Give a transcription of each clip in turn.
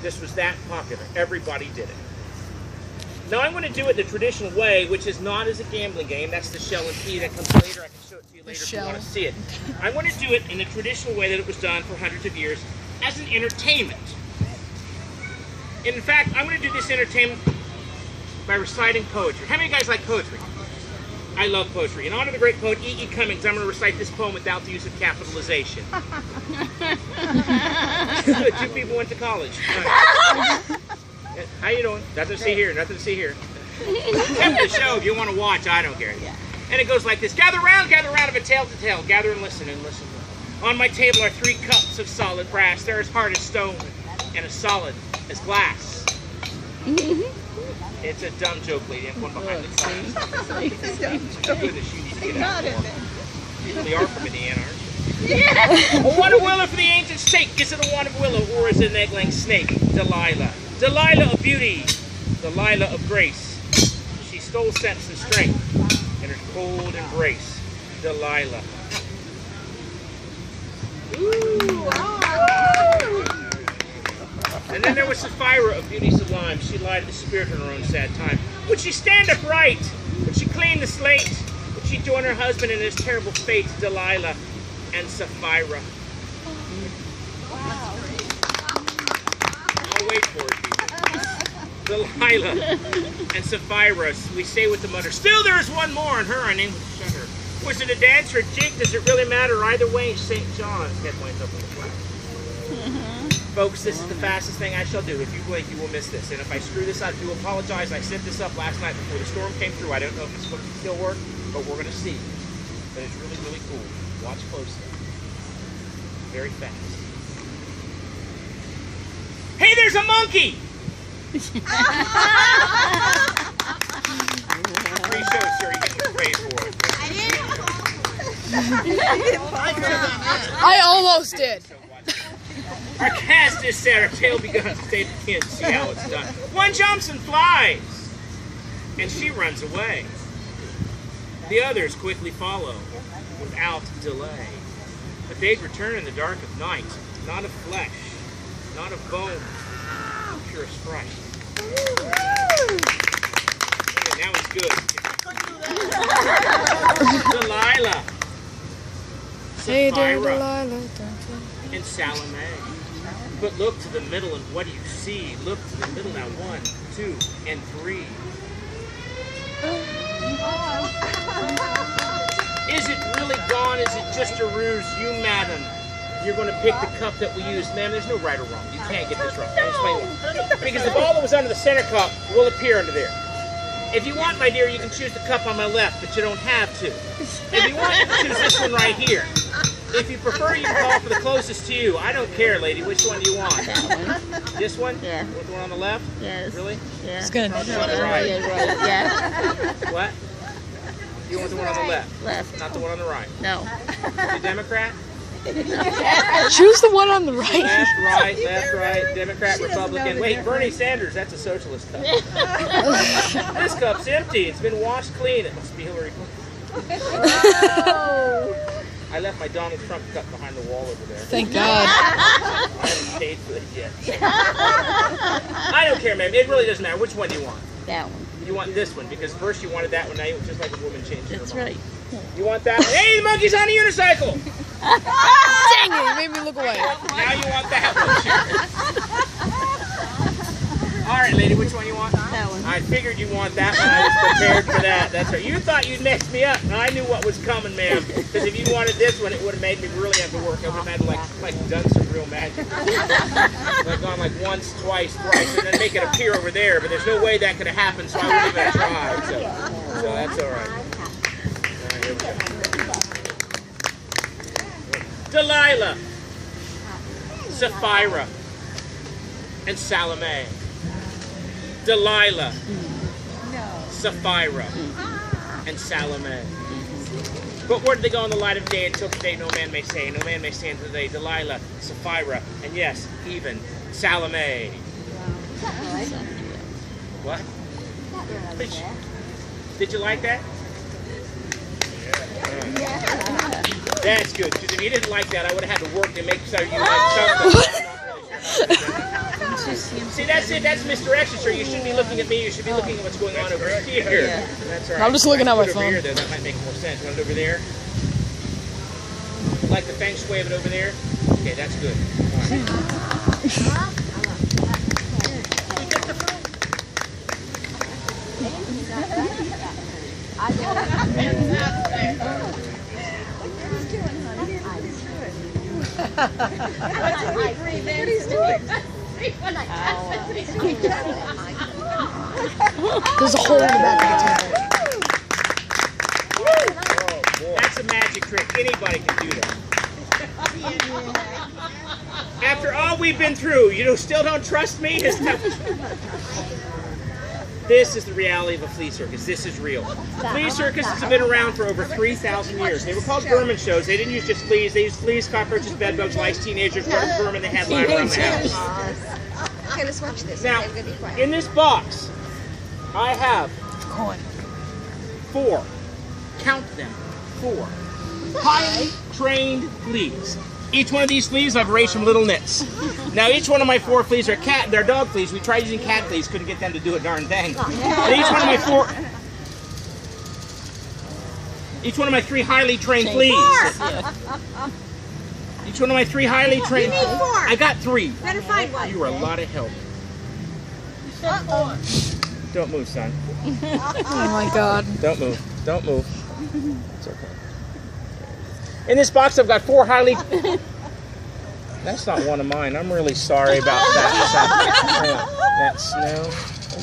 This was that popular. Everybody did it. Now I'm going to do it the traditional way, which is not as a gambling game. That's the shell and key that comes later. I can show it to you later if you want to see it. I'm going to do it in the traditional way that it was done for hundreds of years as an entertainment. In fact, I'm going to do this entertainment by reciting poetry. How many of you guys like poetry? I love poetry. In honor of the great poet E.E. Cummings, I'm going to recite this poem without the use of capitalization. 2 people went to college. Right. How you doing? Nothing to see here. Nothing to see here. Come to the show if you want to watch. I don't care. And it goes like this: gather round of a tale to tell. Gather and listen and listen. On my table are 3 cups of solid brass. They're as hard as stone and as solid as glass. It's a dumb joke, lady. I'm going behind the scenes. It's a dumb joke. Goodness, you need to get out more. You really are from Indiana, aren't you? Yeah. A wand of willow for the ancient stake. Is it a wand of willow or is it an egg-laying snake? Delilah. Delilah of beauty. Delilah of grace. She stole sense and strength in her cold embrace. Delilah. Ooh. And then there was Sapphira of beauty sublime. She lied to the spirit in her own sad time. Would she stand upright? Would she clean the slate? Would she join her husband in his terrible fate? Delilah and Sapphira. Wow. I'll wait for it, people. Delilah and Sapphira. We say with the mother, still there is one more, and her I name with a shudder. Was it a dance or a jig? Does it really matter? Either way, St. John's head winds up on the flag. Folks, this is the fastest thing I shall do. If you blink, you will miss this. And if I screw this up, I do apologize. I set this up last night before the storm came through. I don't know if it's supposed to still work, but we're going to see. But it's really, really cool. Watch closely. Very fast. Hey, there's a monkey! Free show, sir. You get your praise for it. I almost did. Our cast is set, our tale begun, stay the kin, see how it's done. One jumps and flies, and she runs away. The others quickly follow, without delay. But they'd return in the dark of night, not of flesh, not of bone, pure sprite. Okay, now it's good. Delilah, Sapphira, and Salome. But look to the middle, and what do you see? Look to the middle now. 1, 2, and 3. Is it really gone? Is it just a ruse? You, madam, you're going to pick the cup that we used. Ma'am, there's no right or wrong. You can't get this wrong. I'll explain why. Because the ball that was under the center cup will appear under there. If you want, my dear, you can choose the cup on my left, but you don't have to. If you want, you can choose this one right here. If you prefer, you can call for the closest to you. I don't care, lady. Which one do you want? That one. This one? Yeah. You want the one on the left? Yes. Really? Yeah. It's good. Not the one on the right. Yeah. What? You want the one on the left? Left. Not the one on the right. No. You Democrat? Choose the one on the right. Left, right, Democrat, Republican. Wait, Bernie Sanders, that's a socialist cup. This cup's empty. It's been washed clean. It must be Hillary Clinton. I left my Donald Trump cup behind the wall over there. Thank God. I haven't paid for it yet. I don't care, man. It really doesn't matter. Which one do you want? That one. You want this one, because first you wanted that one, now you just like a woman changing her mind. That's right. You want that one? Hey, the monkey's on a unicycle! Dang it, you made me look away. Now you want that one. All right, lady, which one you want? That one. I figured you want that one. I was prepared for that. That's right. You thought you'd mix me up, and I knew what was coming, ma'am. Because if you wanted this one, it would have made me really have to work. I would have had to like done some real magic. Like gone like once, twice, thrice, and then make it appear over there. But there's no way that could have happened, so I wouldn't even tried. So that's all right. All right, here we go. Delilah, Sapphira, and Salome. Delilah, Sapphira, and Salome. But where did they go in the light of day until today? No man may say. No man may say until today. Delilah, Sapphira, and yes, even Salome. What? Did you like that? That's good, because if you didn't like that, I would have had to work to make sure you liked something. I'm not really sure. See, that's it. That's Mr. Exeter. You shouldn't be looking at me. You should be looking at what's going on over here. Yeah. That's all right. I'm just looking at my Put it over phone. here, though. That might make more sense. Want it over there? Like the feng shui of it over there? Okay, that's good. All right. There's a hole in the back of the table. That's a magic trick. Anybody can do that. After all we've been through, you still don't trust me? This is the reality of a flea circus. This is real. Flea circuses have been around for over 3,000 years. They were called vermin shows. They didn't use just fleas. They used fleas, cockroaches, bedbugs, lice, teenagers, whatever vermin they had lying around the house. Okay, let's watch this. Now, I'm gonna be quiet. in this box, I have Coin. 4. Count them. 4 highly trained fleas. Each one of these fleas I've raised from little nits. Now each one of my 4 fleas are they're dog fleas. We tried using cat fleas, couldn't get them to do a darn thing. But each one of my 3 highly trained fleas. Each one of my 3 highly trained. You need 4. I got 3. Better find one. You were a lot of help. Don't move, son. Oh my god. Don't move. Don't move. It's okay. In this box, I've got 4 highly... That's not one of mine. I'm really sorry about that. That snow.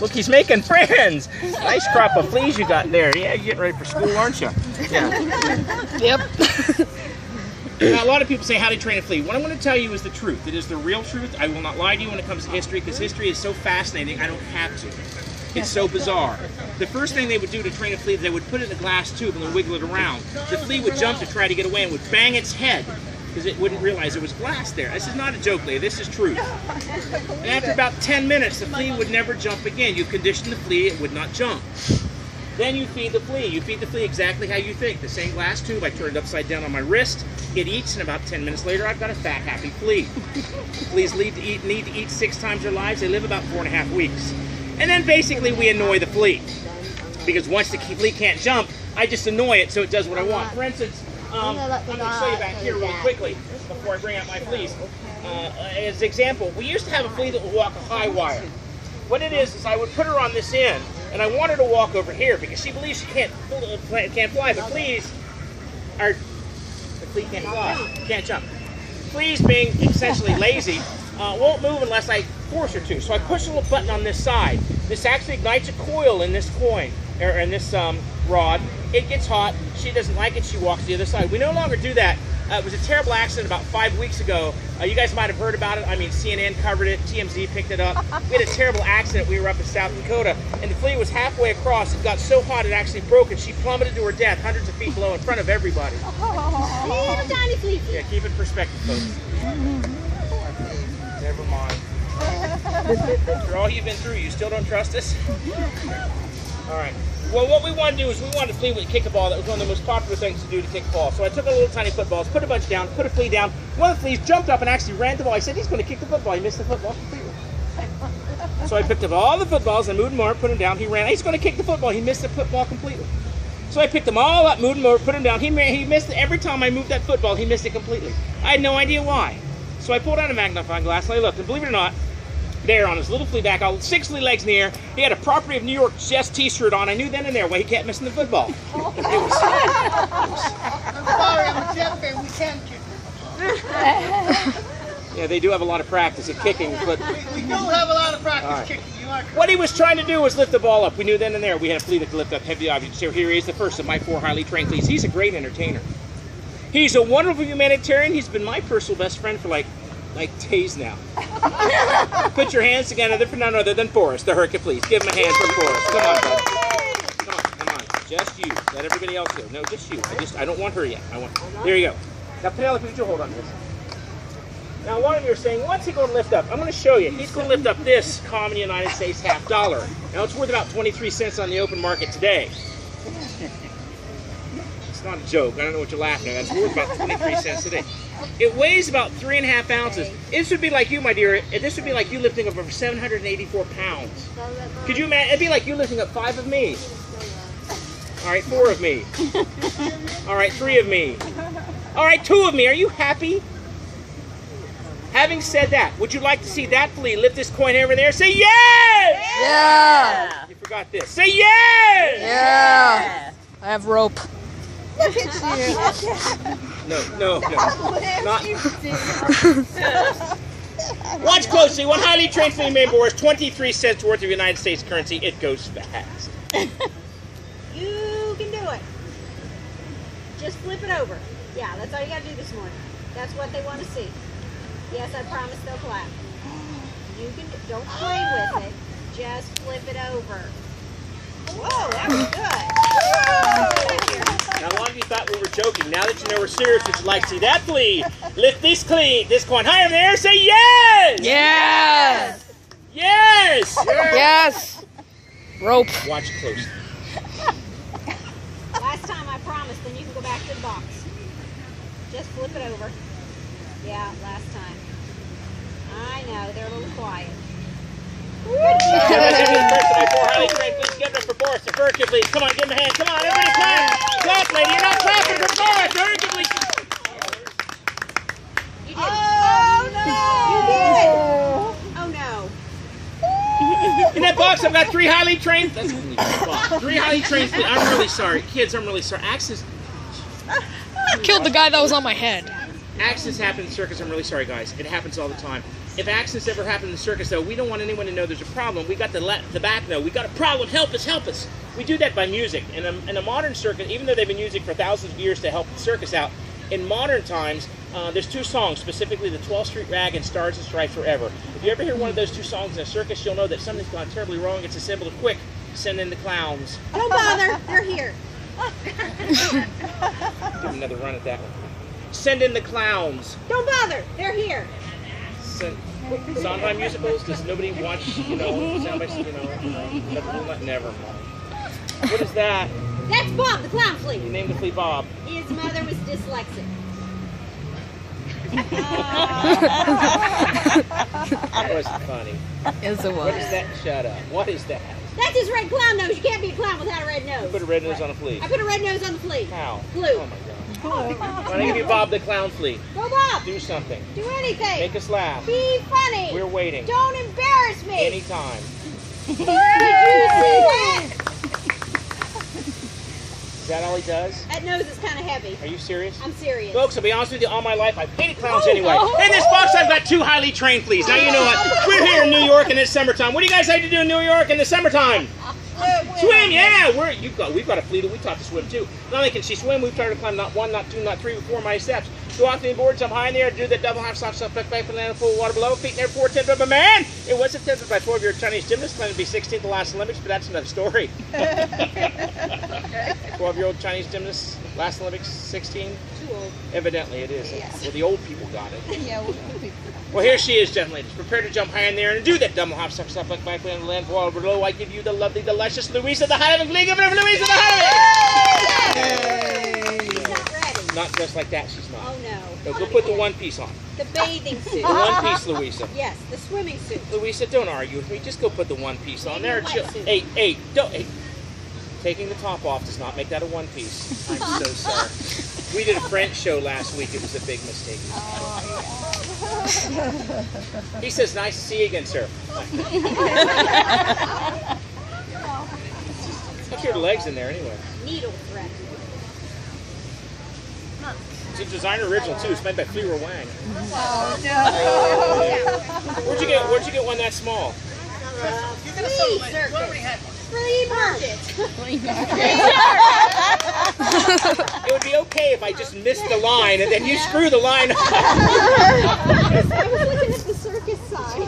Look, he's making friends. Nice crop of fleas you got there. Yeah, you're getting ready for school, aren't you? Yeah. Yep. Now, a lot of people say, how to train a flea. What I'm going to tell you is the truth. It is the real truth. I will not lie to you when it comes to history, because history is so fascinating, I don't have to. It's so bizarre. The first thing they would do to train a flea is they would put it in a glass tube and then wiggle it around. The flea would jump to try to get away and would bang its head because it wouldn't realize there was glass there. This is not a joke, Leah. This is truth. And after about 10 minutes, the flea would never jump again. You condition the flea, it would not jump. Then you feed the flea. You feed the flea exactly how you think. The same glass tube, I turn it upside down on my wrist. It eats, and about 10 minutes later, I've got a fat, happy flea. Fleas need to eat 6 times their lives. They live about 4.5 weeks. And then basically we annoy the flea. Because once the flea can't jump, I just annoy it so it does what I want. For instance, I'm going to show you back here really quickly before I bring out my fleas. As an example, we used to have a flea that would walk a high wire. What it is I would put her on this end, and I want her to walk over here because she believes she can't fly. But fleas are... The flea can't fly, can't jump. Fleas, being essentially lazy, won't move unless I force her to. So I push a little button on this side. This actually ignites a coil in this coin, or in this rod. It gets hot. She doesn't like it. She walks to the other side. We no longer do that. It was a terrible accident about 5 weeks ago. You guys might have heard about it. I mean, CNN covered it. TMZ picked it up. We had a terrible accident. We were up in South Dakota, and the flea was halfway across. It got so hot it actually broke, and she plummeted to her death hundreds of feet below in front of everybody. Little tiny flea. Yeah, keep it in perspective, folks. Never mind. After all you've been through, you still don't trust us? All right. Well, what we want to do is we want to flea with a kick a ball. That was one of the most popular things to do to kick a ball. So I took a little tiny footballs, put a bunch down, put a flea down. One of the fleas jumped up and actually ran the ball. I said, he's going to kick the football. He missed the football completely. So I picked up all the footballs and moved them over, put them down. He ran. He's going to kick the football. He missed the football completely. So I picked them all up, moved them over, put them down. He missed it. Every time I moved that football, he missed it completely. I had no idea why. So I pulled out a magnifying glass and I looked. And believe it or not, there on his little flea back, all 6 flea legs in the air, he had a Property of New York Jets t-shirt on. I knew then and there why he kept missing the football. I'm sorry, I'm a Jet fan. We can't kick. Yeah, they do have a lot of practice at kicking, but We do have a lot of practice right. kicking. You are correct. what he was trying to do was lift the ball up. We knew then and there we had a flea that could lift up heavy objects. So here he is, the first of my 4 highly trained fleas. He's a great entertainer. He's a wonderful humanitarian. He's been my personal best friend for like days now. Put your hands together for none other than Forrest, the Hercules. Give him a hand for Forrest. Come on, bud. Come on. Just you. Let everybody else go. No, just you. I don't want her yet. There you go. Now, Penelope, would you hold on to this? Now, one of you are saying, what's he going to lift up? I'm going to show you. He's going to lift up this common United States $50. Now, it's worth about 23 cents on the open market today. It's not a joke. I don't know what you're laughing at. That's worth about 23 cents today. It weighs about 3.5 ounces. This would be like you, my dear. This would be like you lifting up over 784 pounds. Could you imagine? It'd be like you lifting up 5 of me. All right, 4 of me. All right, 3 of me. All right, 2 of me. Are you happy? Having said that, would you like to see that flea lift this coin over there? Say yes! Yeah. You forgot this. Say yes! Yeah. I have rope. Look at you. No. Not. Watch closely. One highly trained flea main boar is 23 cents worth of United States currency. It goes fast. You can do it. Just flip it over. Yeah, that's all you got to do this morning. That's what they want to see. Yes, I promise they'll clap. You can, don't play with it. Just flip it over. Whoa, that was good. Now, a lot of you thought we were joking. Now that you know we're serious, would you like to see that flea lift this coin higher in the air? Say yes! Yes. Yes! Yes. Rope. Watch it closely. Last time I promised, then you can go back to the box. Just flip it over. Yeah, last time. I know, they're a little quiet. Give it 4 highly trained fleas. Give it up for Boris. The Furka fleas. Come on, give him a hand. Come on, everybody clap. Clap, lady. You're not clapping for Boris. The Furka fleas. You did. Oh, no! You did! Oh, no. In that box, I've got 3 highly trained. That's 3 highly trained fleas. I'm really sorry. Kids, I'm really sorry. Accidents Killed the guy that was on my head. happen in the circus. I'm really sorry, guys. It happens all the time. If accidents ever happen in the circus, though, we don't want anyone to know there's a problem. We got to let the back know. We got a problem. Help us, help us. We do that by music. In a modern circus, even though they've been using for thousands of years to help the circus out, in modern times, there's 2 songs, specifically the 12th Street Rag and Stars and Stripes Forever. If you ever hear one of those 2 songs in a circus, you'll know that something's gone terribly wrong. It's a symbol of quick, send in the clowns. Don't bother. They're here. Give another run at that one. Send in the clowns. Don't bother. They're here. Sondheim musicals? Does nobody watch, never mind. What is that? That's Bob, the clown flea. You named the flea Bob. His mother was dyslexic. That wasn't funny. Yes, it What was. is that? Shut up. What is that? That's his red clown nose. You can't be a clown without a red nose. Put a red nose on a flea. I put a red nose on the flea. How? Glue. Oh my God. Why don't I give you Bob the clown flea? Go, Bob. Do something. Do anything. Make us laugh. Be funny. We're waiting. Don't embarrass me. Anytime. Did you see that? Is that all he does? That nose is kind of heavy. Are you serious? I'm serious. Folks, I'll be honest with you, all my life I've hated clowns anyway. In this box I've got 2 highly trained fleas. Now you know what? We're here in New York and it's summertime. What do you guys like to do in New York in the summertime? Swim, yeah. We've got a flea that we taught to swim too. Not only can she swim, we've taught her to climb not 1, not 2, not 3, but 4 mighty steps. Go off the board, jump high in the air, do that double half stop, step back, and land full water below. Feet in air, 4 tenths of a man. It was attempted by 4 of your Chinese gymnasts, claimed to be 16th the last Olympics, but that's another story. 12-year-old Chinese gymnasts, last Olympics, 16. Too old. Evidently it is. Yes. Well, the old people got it. Yeah, Well, here she is, gentlemen. Prepare to jump high in the air and do that double hop, step, like back and land water below. I give you the lovely, delicious Louisa the Highland League of Louisa the Highland. She's not ready. Not just like that, she's not. Oh, no. No, go put the one piece on. The bathing suit. The one piece, Louisa. Yes, the swimming suit. Louisa, don't argue with me. Just go put the one piece on there. Maybe a wetsuit. Hey, don't. Hey. Taking the top off does not make that a one piece. I'm so sorry. We did a French show last week. It was a big mistake. He says, nice to see you again, sir. Put your legs in there anyway. Needle thread. It's a designer original too. It's made by Cleaver Wang. Oh, no. Where'd you get one that small? Flea circus. Flea market. It would be okay if I just missed the line and then you screw the line up. I was looking at the circus sign.